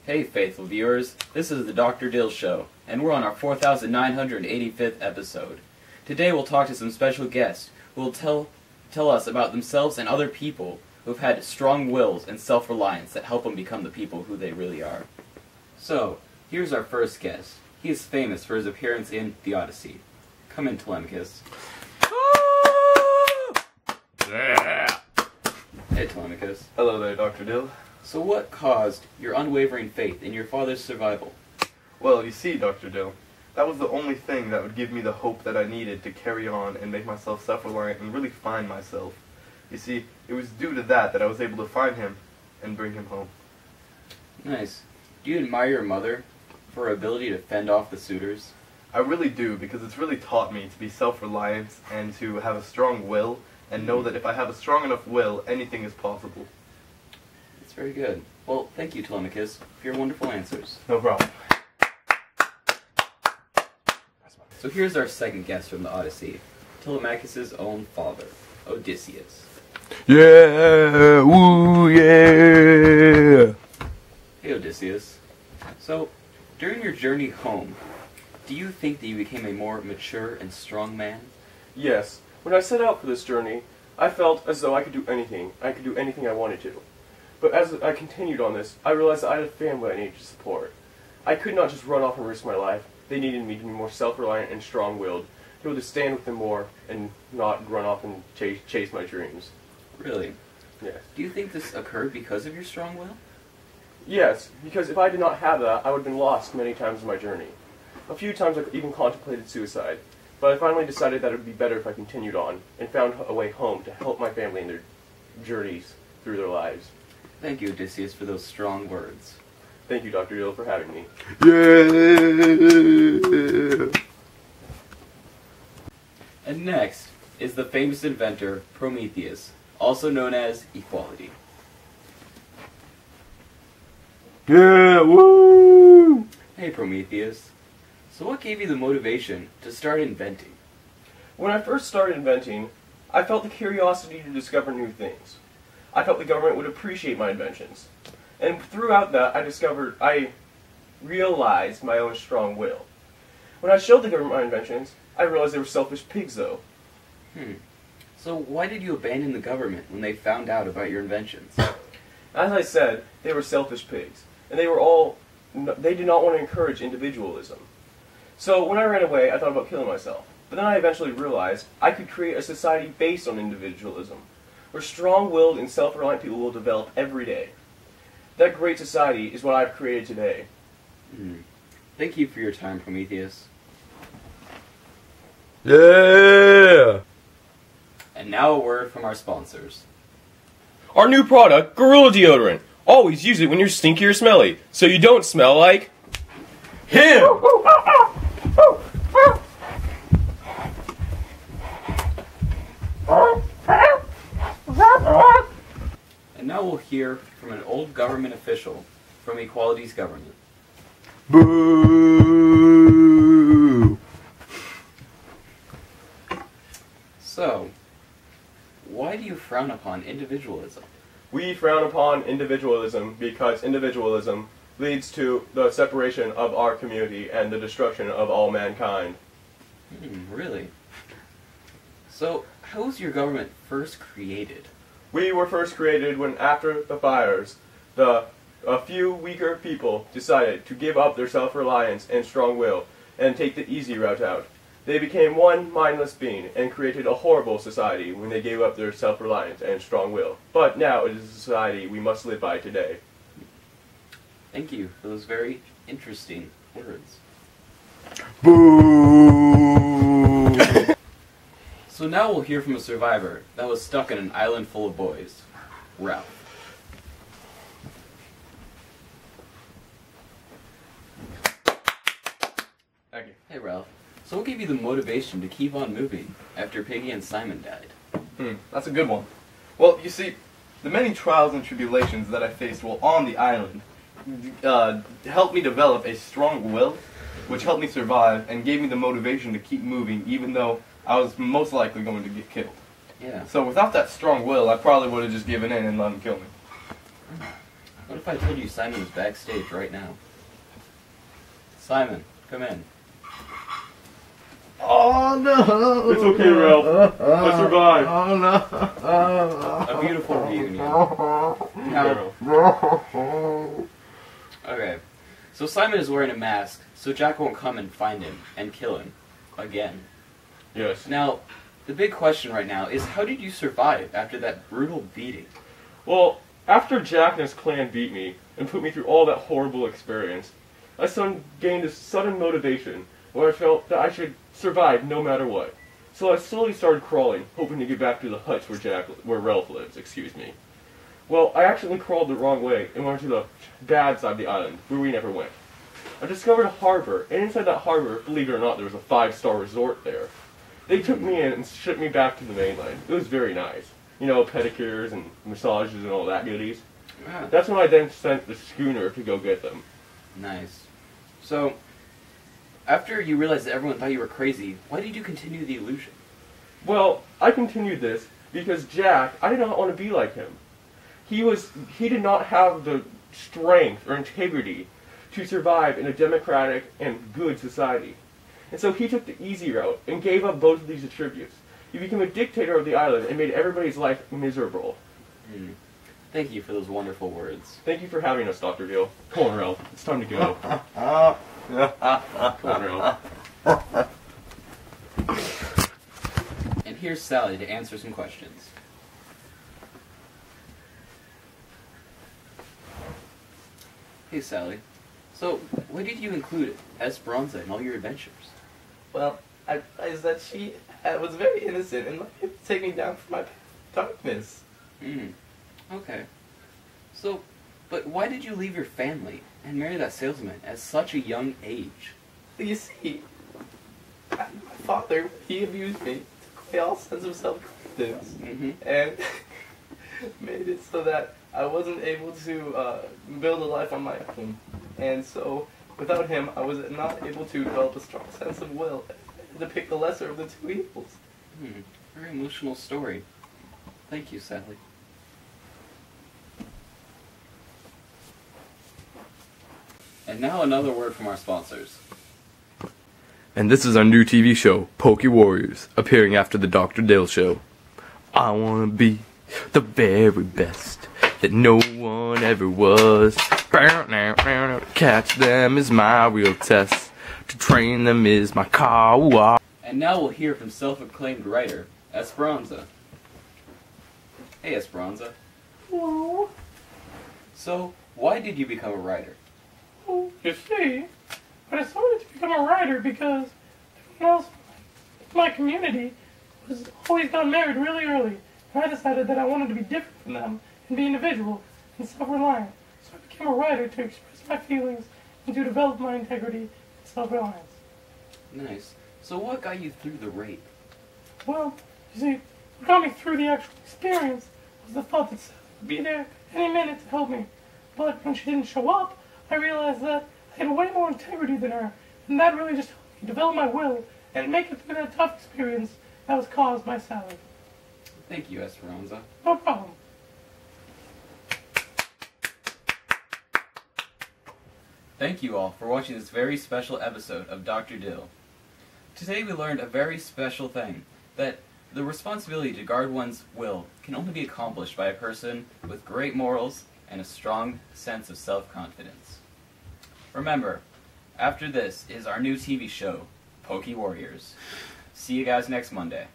Hey faithful viewers, this is the Dr. Dhil Show, and we're on our 4,985th episode. Today we'll talk to some special guests who will tell us about themselves and other people who've had strong wills and self-reliance that help them become the people who they really are. So, here's our first guest. He is famous for his appearance in The Odyssey. Come in, Telemachus. Yeah. Hey, Telemachus. Hello there, Dr. Dhil. So what caused your unwavering faith in your father's survival? Well, you see, Dr. Dhil, that was the only thing that would give me the hope that I needed to carry on and make myself self-reliant and really find myself. You see, it was due to that I was able to find him and bring him home. Nice. Do you admire your mother for her ability to fend off the suitors? I really do, because it's really taught me to be self-reliant and to have a strong will and know that if I have a strong enough will, anything is possible. That's very good. Well, thank you, Telemachus, for your wonderful answers. No problem. So here's our second guest from the Odyssey, Telemachus' own father, Odysseus. Yeah! Woo! Yeah! Hey, Odysseus. So, during your journey home, do you think that you became a more mature and strong man? Yes. When I set out for this journey, I felt as though I could do anything. I could do anything I wanted to. But as I continued on this, I realized that I had a family I needed to support. I could not just run off and risk my life. They needed me to be more self-reliant and strong-willed, to be able to stand with them more and not run off and chase my dreams. Really? Yes. Do you think this occurred because of your strong will? Yes, because if I did not have that, I would have been lost many times in my journey. A few times I even contemplated suicide, but I finally decided that it would be better if I continued on and found a way home to help my family in their journeys through their lives. Thank you, Odysseus, for those strong words. Thank you, Dr. Dhil, for having me. Yeah! And next is the famous inventor, Prometheus, also known as Equality. Yeah! Woo! Hey, Prometheus. So what gave you the motivation to start inventing? When I first started inventing, I felt the curiosity to discover new things. I felt the government would appreciate my inventions. And throughout that, I realized my own strong will. When I showed the government my inventions, I realized they were selfish pigs, though. So why did you abandon the government when they found out about your inventions? As I said, they were selfish pigs. And they did not want to encourage individualism. So when I ran away, I thought about killing myself. But then I eventually realized I could create a society based on individualism, where strong-willed and self-reliant people will develop every day. That great society is what I've created today. Thank you for your time, Prometheus. Yeah! And now a word from our sponsors. Our new product, Gorilla Deodorant. Always use it when you're stinky or smelly, so you don't smell like him! And now we'll hear from an old government official from Equality's government. Boo! So, why do you frown upon individualism? We frown upon individualism because individualism leads to the separation of our community and the destruction of all mankind. Really? So, how was your government first created? We were first created when, after the fires, a few weaker people decided to give up their self-reliance and strong will and take the easy route out. They became one mindless being and created a horrible society when they gave up their self-reliance and strong will. But now it is a society we must live by today. Thank you for those very interesting words. Boo! So now we'll hear from a survivor that was stuck in an island full of boys, Ralph. Thank you. Hey Ralph, so what gave you the motivation to keep on moving after Piggy and Simon died? That's a good one. Well, you see, the many trials and tribulations that I faced while on the island helped me develop a strong will, which helped me survive and gave me the motivation to keep moving even though I was most likely going to get killed. Yeah. So without that strong will, I probably would have just given in and let him kill me. What if I told you Simon was backstage right now? Simon, come in. Oh no! It's okay, Ralph. I survived. Oh no! A beautiful reunion. Okay, so Simon is wearing a mask, so Jack won't come and find him and kill him again. Yes. Now, the big question right now is, how did you survive after that brutal beating? Well, after Jack and his clan beat me and put me through all that horrible experience, I gained a sudden motivation where I felt that I should survive no matter what. So I slowly started crawling, hoping to get back to the huts where Ralph lives. Excuse me. Well, I accidentally crawled the wrong way and went to the bad side of the island, where we never went. I discovered a harbor, and inside that harbor, believe it or not, there was a 5-star resort there. They took me in and shipped me back to the mainland. It was very nice. You know, pedicures and massages and all that goodies. Ah, That's when I then sent the schooner to go get them. nice. So, after you realized that everyone thought you were crazy, why did you continue the illusion? Well, I continued this because Jack, I did not want to be like him. He did not have the strength or integrity to survive in a democratic and good society. And so he took the easy route and gave up both of these attributes. He became a dictator of the island and made everybody's life miserable. Thank you for those wonderful words. Thank you for having us, Dr. Dhil. Come on, Ralph. It's time to go. Come on, Ralph. And here's Sally to answer some questions. Hey Sally, so why did you include Esperanza in all your adventures? Well, I realized that she was very innocent and might be able to take me down from my path of darkness. Okay. So, but why did you leave your family and marry that salesman at such a young age? You see, my father, he abused me, took away all sense of self-confidence, and made it so that I wasn't able to build a life on my own. And so, without him, I was not able to develop a strong sense of will to pick the lesser of the two evils. Very emotional story. Thank you, Sally. And now another word from our sponsors. And this is our new TV show, Poke Warriors, appearing after the Dr. Dhil show. I wanna be the very best that no one ever was. Catch them is my real test. To train them is my car. And now we'll hear from self-acclaimed writer, Esperanza. Hey, Esperanza. Hello. So, why did you become a writer? Well, you see, I decided to become a writer because everyone else in my community was always got married really early. And I decided that I wanted to be different from them and be individual and self-reliant. So I became a writer to express my feelings and to develop my integrity and self-reliance. Nice. So what got you through the rape? Well, you see, what got me through the actual experience was the thought that Sally would be there any minute to help me. But when she didn't show up, I realized that I had way more integrity than her, and that really just helped me develop my will and make it through that tough experience that was caused by Sally. Thank you, Esperanza. No problem. Thank you all for watching this very special episode of Dr. Dhil. Today we learned a very special thing, that the responsibility to guard one's will can only be accomplished by a person with great morals and a strong sense of self-confidence. Remember, after this is our new TV show, Poke Warriors. See you guys next Monday.